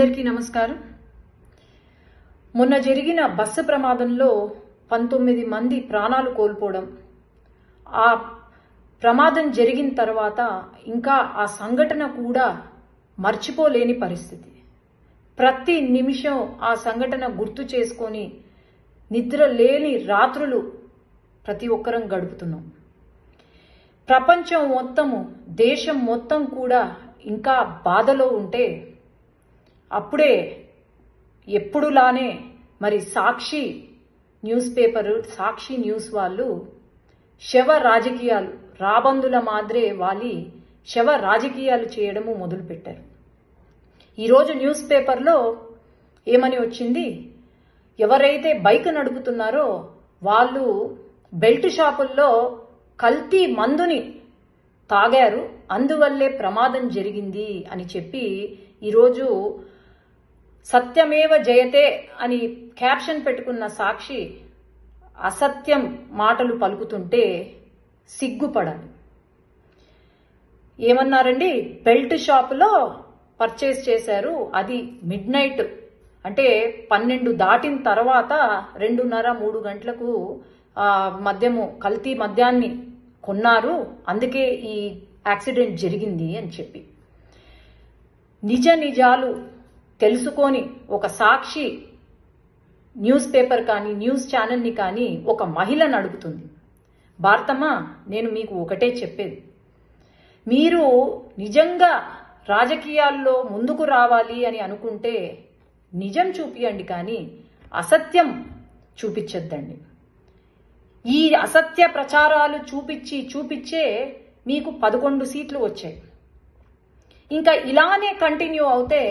అందరికీ నమస్కారం. మొన్న జరిగిన బస్సు ప్రమాదంలో 19 మంది ప్రాణాలు కోల్పోవడం, ఆ ప్రమాదం జరిగిన తర్వాత ఇంకా ఆ సంఘటన కూడా మర్చిపోలేని పరిస్థితి. ప్రతి నిమిషం ఆ సంఘటన గుర్తు చేసుకొని నిద్ర లేని రాత్రులు ప్రతి ఒక్కరం గడుపుతున్నాం. ప్రపంచం మొత్తము, దేశం మొత్తం కూడా ఇంకా బాధలో ఉంటే అప్పుడే ఎప్పుడులానే మరి సాక్షి న్యూస్ పేపర్, సాక్షి న్యూస్ వాళ్ళు శవ రాజకీయాలు, రాబందుల మాదిరే వాలి శవ రాజకీయాలు చేయడము మొదలుపెట్టారు. ఈరోజు న్యూస్ పేపర్లో ఏమని వచ్చింది, ఎవరైతే బైక్ నడుపుతున్నారో వాళ్ళు బెల్ట్ షాపుల్లో కల్తీ మందుని తాగారు, అందువల్లే ప్రమాదం జరిగింది అని చెప్పి ఈరోజు సత్యమేవ జయతే అని క్యాప్షన్ పెట్టుకున్న సాక్షి అసత్యం మాటలు పలుకుతుంటే సిగ్గుపడాలి. ఏమన్నారండి, బెల్ట్ షాపులో పర్చేస్ చేశారు, అది మిడ్ నైట్ అంటే 12 దాటిన తర్వాత 2:30-3 గంటలకు మద్యము, కల్తీ మద్యాన్ని కొన్నారు, అందుకే ఈ యాక్సిడెంట్ జరిగింది అని చెప్పి నిజ నిజాలు తెలుసుకొని ఒక సాక్షి న్యూస్ పేపర్ కానీ న్యూస్ ఛానల్ని కానీ ఒక మహిళను అడుగుతుంది, భారతమ్మ నేను మీకు ఒకటే చెప్పేది, మీరు నిజంగా రాజకీయాల్లో ముందుకు రావాలి అని అనుకుంటే నిజం చూపియండి, కానీ అసత్యం చూపించొద్దండి. ఈ అసత్య ప్రచారాలు చూపించే మీకు 11 సీట్లు వచ్చాయి. ఇంకా ఇలానే కంటిన్యూ అవుతే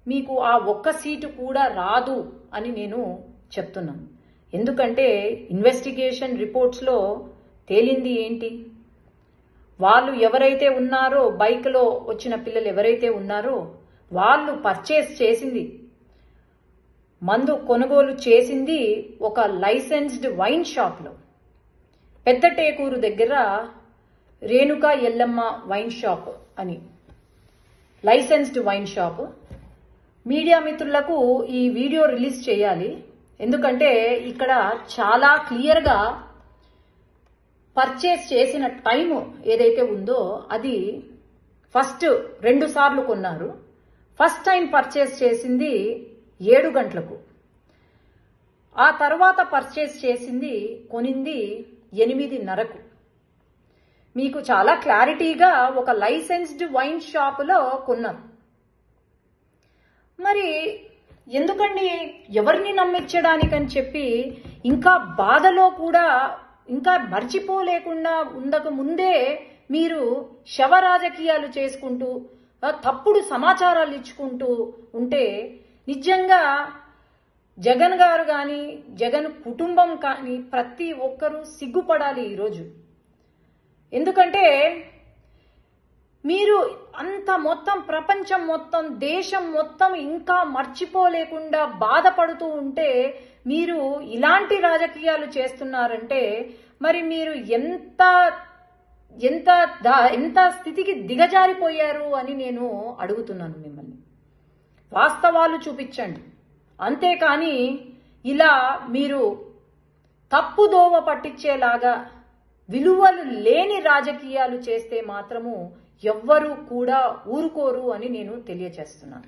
మీకు ఆ ఒక్క సీటు కూడా రాదు అని నేను చెప్తున్నాను. ఎందుకంటే ఇన్వెస్టిగేషన్ రిపోర్ట్స్లో తేలింది ఏంటి, వాళ్ళు ఎవరైతే ఉన్నారో, బైక్లో వచ్చిన పిల్లలు ఎవరైతే ఉన్నారో వాళ్ళు పర్చేస్ చేసింది, మందు కొనుగోలు చేసింది ఒక లైసెన్స్డ్ వైన్ షాప్లో, పెద్ద టేకూరు దగ్గర రేణుకా ఎల్లమ్మ వైన్ షాప్ అని లైసెన్స్డ్ వైన్ షాప్. మీడియా మిత్రులకు ఈ వీడియో రిలీజ్ చేయాలి, ఎందుకంటే ఇక్కడ చాలా క్లియర్గా పర్చేస్ చేసిన టైం ఏదైతే ఉందో అది ఫస్ట్ 2 సార్లు కొన్నారు. ఫస్ట్ టైం పర్చేస్ చేసింది 7 గంటలకు, ఆ తర్వాత పర్చేస్ చేసింది కొనింది 8:30కు. మీకు చాలా క్లారిటీగా ఒక లైసెన్స్డ్ వైన్ షాపులో కొన్నాం. మరి ఎందుకండి ఎవరిని నమ్మించడానికని చెప్పి ఇంకా బాధలో కూడా ఇంకా మర్చిపోలేకుండా ఉండక ముందే మీరు శవ రాజకీయాలు చేసుకుంటూ తప్పుడు సమాచారాలు ఇచ్చుకుంటూ ఉంటే నిజంగా జగన్ గారు కానీ జగన్ కుటుంబం కానీ ప్రతి ఒక్కరూ సిగ్గుపడాలి ఈరోజు. ఎందుకంటే మీరు అంత మొత్తం ప్రపంచం మొత్తం, దేశం మొత్తం ఇంకా మర్చిపోలేకుండా బాధపడుతూ ఉంటే మీరు ఇలాంటి రాజకీయాలు చేస్తున్నారంటే మరి మీరు ఎంత ఎంత ఎంత స్థితికి దిగజారిపోయారు అని నేను అడుగుతున్నాను మిమ్మల్ని. వాస్తవాలు చూపించండి, అంతేకాని ఇలా మీరు తప్పుదోవ పట్టించేలాగా విలువలు లేని రాజకీయాలు చేస్తే మాత్రము ఎవ్వరూ కూడా ఊరుకోరు అని నేను తెలియజేస్తున్నాను.